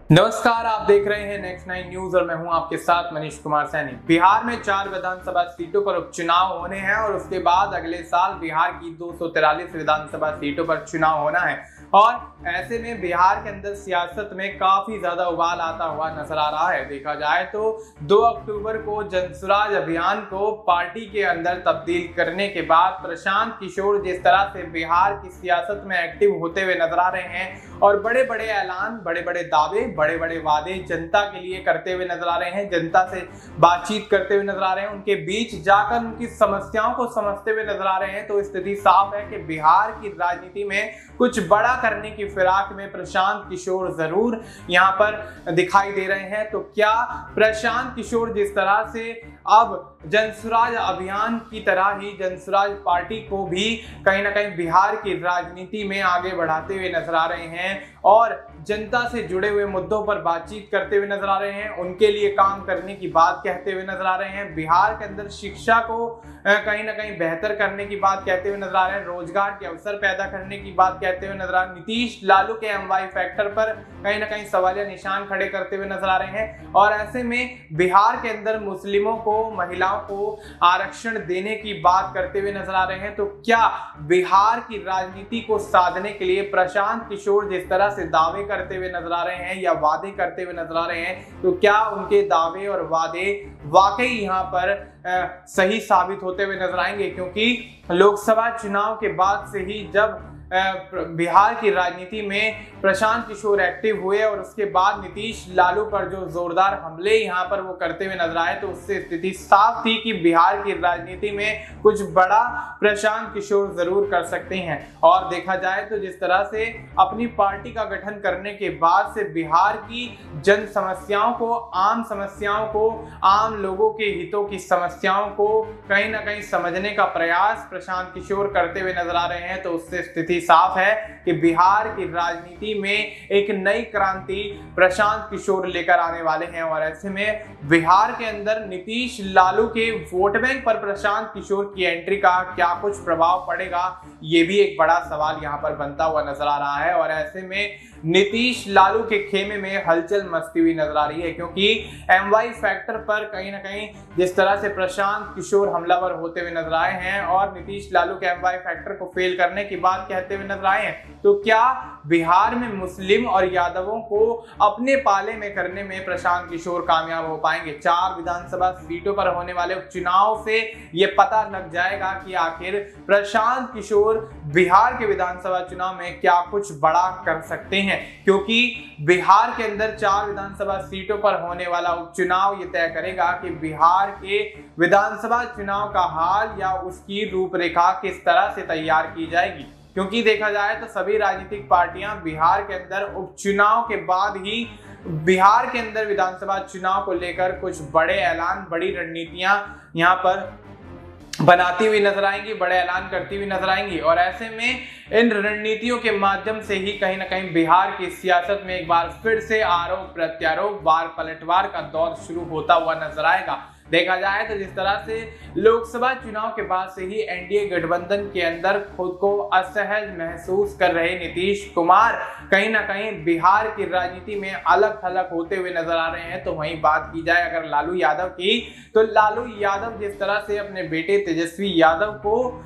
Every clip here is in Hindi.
नमस्कार, आप देख रहे हैं नेक्स्ट 9 न्यूज और मैं हूं आपके साथ मनीष कुमार सैनी। बिहार में 4 विधानसभा सीटों पर उपचुनाव होने हैं और उसके बाद अगले साल बिहार की 243 विधानसभा सीटों पर चुनाव होना है और ऐसे में बिहार के अंदर सियासत में काफी ज्यादा उबाल आता हुआ नजर आ रहा है। देखा जाए तो 2 अक्टूबर को जनसुराज अभियान को पार्टी के अंदर तब्दील करने के बाद प्रशांत किशोर जिस तरह से बिहार की सियासत में एक्टिव होते हुए नजर आ रहे हैं और बड़े बड़े ऐलान, बड़े बड़े दावे, बड़े बड़े वादे जनता के लिए करते हुए नजर आ रहे हैं, जनता से बातचीत करते हुए नजर आ रहे हैं, उनके बीच जाकर उनकी समस्याओं को समझते हुए नजर आ रहे हैं, तो स्थिति साफ है कि बिहार की राजनीति में कुछ बड़ा करने की फिराक में प्रशांत किशोर जरूर यहां पर दिखाई दे रहे हैं। तो क्या प्रशांत किशोर जिस तरह से अब जनसुराज अभियान की तरह ही जनसुराज पार्टी को भी कहीं ना कहीं बिहार की राजनीति में आगे बढ़ाते हुए नजर आ रहे हैं और जनता से जुड़े हुए मुद्दों पर बातचीत करते हुए नजर आ रहे हैं, उनके लिए काम करने की बात कहते हुए नजर आ रहे हैं, बिहार के अंदर शिक्षा को कहीं ना कहीं बेहतर करने की बात कहते हुए नजर आ रहे हैं, रोजगार के अवसर पैदा करने की बात कहते हुए नजर आ रहे हैं, नीतीश लालू के एमवाई फैक्टर पर कहीं ना कहीं सवालिया निशान खड़े करते हुए नजर आ रहे हैं और ऐसे में बिहार के अंदर मुस्लिमों को, महिलाओं को आरक्षण देने की बात करते हुए नजर आ रहे हैं। तो क्या बिहार की राजनीति को साधने के लिए प्रशांत किशोर जिस तरह से दावे करते हुए नजर आ रहे हैं या वादे करते हुए नजर आ रहे हैं, तो क्या उनके दावे और वादे वाकई यहाँ पर सही साबित होते हुए नजर आएंगे? क्योंकि लोकसभा चुनाव के बाद से ही जब बिहार की राजनीति में प्रशांत किशोर एक्टिव हुए और उसके बाद नीतीश लालू पर जो जोरदार हमले यहां पर वो करते हुए नजर आए, तो उससे स्थिति साफ थी कि बिहार की राजनीति में कुछ बड़ा प्रशांत किशोर जरूर कर सकते हैं। और देखा जाए तो जिस तरह से अपनी पार्टी का गठन करने के बाद से बिहार की जन समस्याओं को, आम समस्याओं को, आम लोगों के हितों की समस्याओं को कहीं ना कहीं समझने का प्रयास प्रशांत किशोर करते हुए नजर आ रहे हैं, तो उससे स्थिति साफ है कि बिहार की राजनीति में एक नई क्रांति प्रशांत किशोर लेकर आने वाले हैं और ऐसे में बिहार के अंदर नीतीश लालू के वोट बैंक पर प्रशांत किशोर की एंट्री का क्या कुछ प्रभाव पड़ेगा, ये भी एक बड़ा सवाल यहां पर बनता हुआ नजर आ रहा है। और ऐसे में नीतीश लालू के खेमे में हलचल मचती हुई नजर आ रही है क्योंकि एमवाई फैक्टर पर कहीं ना कहीं जिस तरह से प्रशांत किशोर हमलावर होते हुए नजर आए हैं और नीतीश लालू के एमवाई फैक्टर को फेल करने की बात कहते हुए नजर आए हैं, तो क्या बिहार में मुस्लिम और यादवों को अपने पाले में करने में प्रशांत किशोर कामयाब हो पाएंगे? 4 विधानसभा सीटों पर होने वाले उपचुनाव से यह पता लग जाएगा कि आखिर प्रशांत किशोर बिहार के विधानसभा चुनाव में क्या कुछ बड़ा कर सकते हैं, क्योंकि बिहार के अंदर 4 विधानसभा सीटों पर होने वाला उपचुनाव ये तय करेगा कि बिहार के विधानसभा चुनाव का हाल या उसकी रूपरेखा किस तरह से तैयार की जाएगी। क्योंकि देखा जाए तो सभी राजनीतिक पार्टियां बिहार के अंदर उपचुनाव के बाद ही बिहार के अंदर विधानसभा चुनाव को लेकर कुछ बड़े ऐलान, बड़ी रणनीतियां यहां पर बनाती हुई नजर आएंगी, बड़े ऐलान करती हुई नजर आएंगी और ऐसे में इन रणनीतियों के माध्यम से ही कहीं ना कहीं बिहार की सियासत में एक बार फिर से आरोप प्रत्यारोप, वार पलटवार का दौर शुरू होता हुआ नजर आएगा। देखा जाए तो जिस तरह से लोकसभा चुनाव के बाद से ही एनडीए गठबंधन के अंदर खुद को असहज महसूस कर रहे नीतीश कुमार कहीं ना कहीं बिहार की राजनीति में अलग थलग होते हुए नजर आ रहे हैं। तो वहीं बात की जाए अगर लालू यादव की, तो लालू यादव जिस तरह से अपने बेटे तेजस्वी यादव को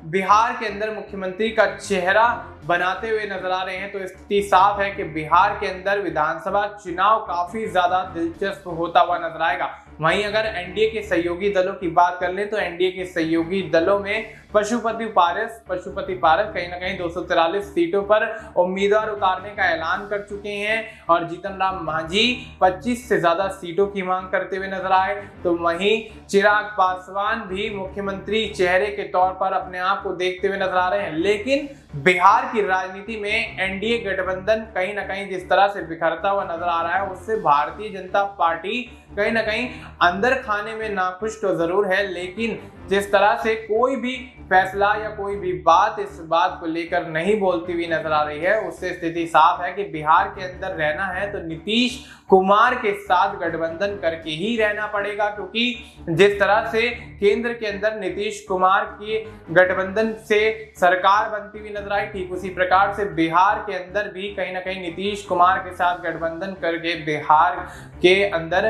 बिहार के अंदर मुख्यमंत्री का चेहरा बनाते हुए नजर आ रहे हैं, तो स्थिति साफ है कि बिहार के अंदर विधानसभा चुनाव काफी ज्यादा दिलचस्प होता हुआ नजर आएगा। वहीं अगर एनडीए के सहयोगी दलों की बात कर लें तो एनडीए के सहयोगी दलों में पशुपति पारस कहीं ना कहीं 243 सीटों पर उम्मीदवार उतारने का ऐलान कर चुके हैं और जीतन राम मांझी 25 से ज्यादा सीटों की मांग करते हुए नजर आए। तो वहीं चिराग पासवान भी मुख्यमंत्री चेहरे के तौर पर अपने आप को देखते हुए नजर आ रहे हैं। लेकिन बिहार की राजनीति में एनडीए गठबंधन कहीं ना कहीं जिस तरह से बिखरता हुआ नजर आ रहा है, उससे भारतीय जनता पार्टी कहीं ना कहीं अंदर खाने में नाखुश तो जरूर है, लेकिन जिस तरह से कोई भी फैसला या कोई भी बात इस बात को लेकर नहीं बोलती हुई नजर आ रही है, उससे स्थिति साफ है कि बिहार के अंदर रहना है तो नीतीश कुमार के साथ गठबंधन करके ही रहना पड़ेगा, क्योंकि जिस तरह से केंद्र के अंदर नीतीश कुमार की गठबंधन से सरकार बनती हुई नजर आई, ठीक उसी प्रकार से बिहार के अंदर भी कहीं ना कहीं नीतीश कुमार के साथ गठबंधन करके बिहार के अंदर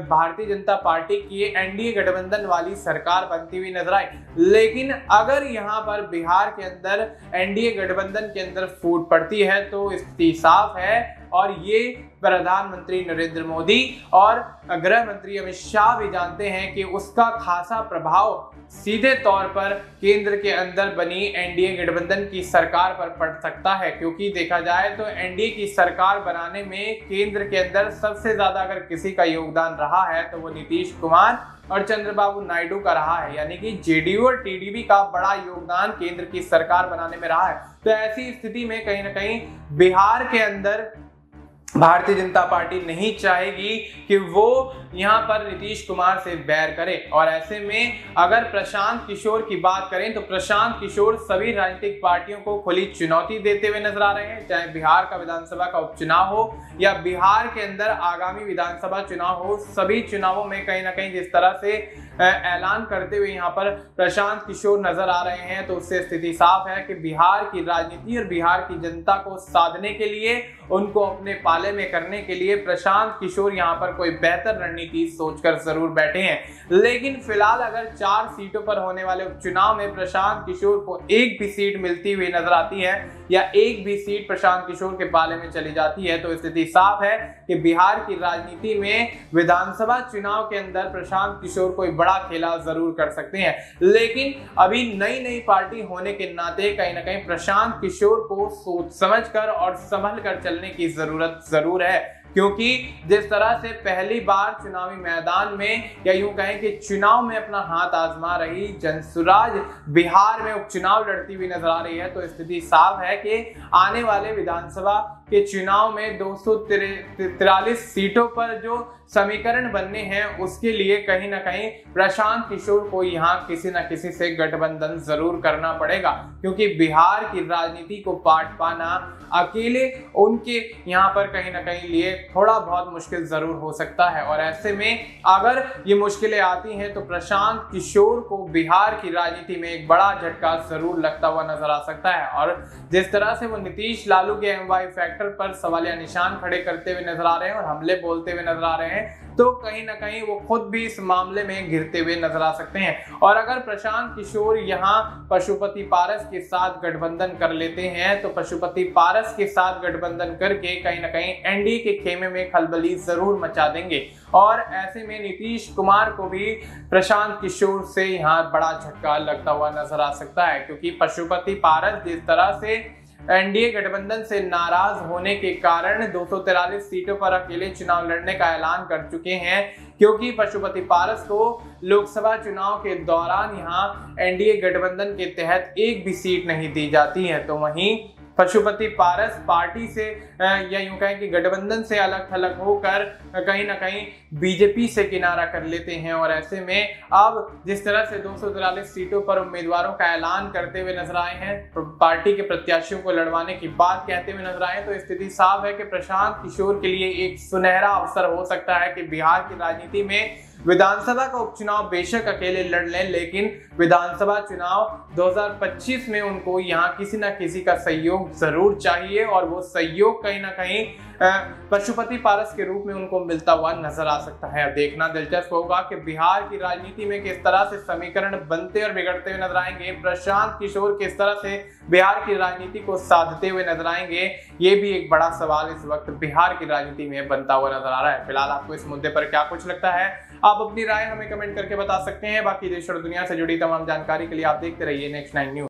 भारतीय जनता पार्टी की एनडीए गठबंधन वाली सरकार बनती हुई नजर आई। लेकिन अगर यहां पर बिहार के अंदर एनडीए गठबंधन के अंदर फूट पड़ती है तो स्थिति साफ है, और ये प्रधानमंत्री नरेंद्र मोदी और गृह मंत्री अमित शाह भी जानते हैं कि उसका खासा प्रभाव सीधे तौर पर केंद्र के अंदर बनी एनडीए गठबंधन की सरकार पर पड़ सकता है। क्योंकि देखा जाए तो एनडीए की सरकार बनाने में केंद्र के अंदर सबसे ज्यादा अगर किसी का योगदान रहा है तो वो नीतीश कुमार और चंद्रबाबू नायडू का रहा है, यानी कि जेडीयू और टीडीपी का बड़ा योगदान केंद्र की सरकार बनाने में रहा है। तो ऐसी स्थिति में कहीं ना कहीं बिहार के अंदर भारतीय जनता पार्टी नहीं चाहेगी कि वो यहां पर नीतीश कुमार से बैर करे, और ऐसे में अगर प्रशांत किशोर की बात करें तो प्रशांत किशोर सभी राजनीतिक पार्टियों को खुली चुनौती देते हुए नजर आ रहे हैं, चाहे बिहार का विधानसभा का उपचुनाव हो या बिहार के अंदर आगामी विधानसभा चुनाव हो। सभी चुनावों में कहीं ना कहीं जिस तरह से ऐलान करते हुए यहाँ पर प्रशांत किशोर नजर आ रहे हैं, तो उससे स्थिति साफ है कि बिहार की राजनीति और बिहार की जनता को साधने के लिए, उनको अपने पाले में करने के लिए प्रशांत किशोर यहाँ पर कोई बेहतर रणनीति सोचकर जरूर बैठे हैं। लेकिन फिलहाल अगर 4 सीटों पर होने वाले उपचुनाव में प्रशांत किशोर को एक भी सीट मिलती हुई नजर आती है या एक भी सीट प्रशांत किशोर के पाले में चली जाती है, तो स्थिति साफ है कि बिहार की राजनीति में विधानसभा चुनाव के अंदर प्रशांत किशोर कोई बड़ा खेला जरूर कर सकते हैं। लेकिन अभी नई पार्टी होने के नाते कहीं ना कहीं प्रशांत किशोर को सोच समझकर और संभल कर चलने की जरूरत जरूर है, क्योंकि जिस तरह से पहली बार चुनावी मैदान में या यूं कहें कि चुनाव में अपना हाथ आजमा रही जनसुराज बिहार में उपचुनाव लड़ती हुई नजर आ रही है, तो स्थिति साफ है कि आने वाले विधानसभा के चुनाव में 243 सीटों पर जो समीकरण बनने हैं उसके लिए कहीं ना कहीं प्रशांत किशोर को यहाँ किसी न किसी से गठबंधन जरूर करना पड़ेगा, क्योंकि बिहार की राजनीति को पाट पाना अकेले उनके यहाँ पर कहीं ना कहीं लिए थोड़ा बहुत मुश्किल जरूर हो सकता है। और ऐसे में अगर ये मुश्किलें आती हैं तो प्रशांत किशोर को बिहार की राजनीति में एक बड़ा झटका जरूर लगता हुआ नजर आ सकता है। और जिस तरह से वो नीतीश लालू के एमवाई फैक्टर पर सवालिया निशान खड़े करते हुए नजर आ रहे हैं और हमले बोलते हुए नजर आ रहे हैं, तो कहीं ना कहीं वो खुद भी इस मामले में घिरते हुए नजर आ सकते हैं। और अगर प्रशांत किशोर यहाँ पशुपति पारस के साथ गठबंधन कर लेते हैं तो पशुपति पारस के साथ गठबंधन करके कहीं ना कहीं एनडीए के खेमे में खलबली जरूर मचा देंगे, और ऐसे में नीतीश कुमार को भी प्रशांत किशोर से यहाँ बड़ा झटका लगता हुआ नजर आ सकता है, क्योंकि पशुपति पारस जिस तरह से एनडीए गठबंधन से नाराज होने के कारण 243 सीटों पर अकेले चुनाव लड़ने का ऐलान कर चुके हैं, क्योंकि पशुपति पारस को लोकसभा चुनाव के दौरान यहां एनडीए गठबंधन के तहत एक भी सीट नहीं दी जाती है। तो वहीं पशुपति पारस पार्टी से या यूं कहें कि गठबंधन से अलग थलग होकर कहीं ना कहीं बीजेपी से किनारा कर लेते हैं, और ऐसे में अब जिस तरह से 243 सीटों पर उम्मीदवारों का ऐलान करते हुए नजर आए हैं, पार्टी के प्रत्याशियों को लड़वाने की बात कहते हुए नजर आए, तो स्थिति साफ है कि प्रशांत किशोर के लिए एक सुनहरा अवसर हो सकता है कि बिहार की राजनीति में विधानसभा का उपचुनाव बेशक अकेले लड़ लें, लेकिन विधानसभा चुनाव 2025 में उनको यहाँ किसी न किसी का सहयोग जरूर चाहिए, और वो सहयोग कहीं ना कहीं पशुपति पारस के रूप में उनको मिलता हुआ नजर आ सकता है। देखना दिलचस्प होगा कि बिहार की राजनीति में किस तरह से समीकरण बनते और बिगड़ते हुए नजर आएंगे, प्रशांत किशोर किस तरह से बिहार की राजनीति को साधते हुए नजर आएंगे, ये भी एक बड़ा सवाल इस वक्त बिहार की राजनीति में बनता हुआ नजर आ रहा है। फिलहाल आपको इस मुद्दे पर क्या कुछ लगता है, आप अपनी राय हमें कमेंट करके बता सकते हैं। बाकी देश और दुनिया से जुड़ी तमाम जानकारी के लिए आप देखते रहिए नेक्स्ट 9 न्यूज।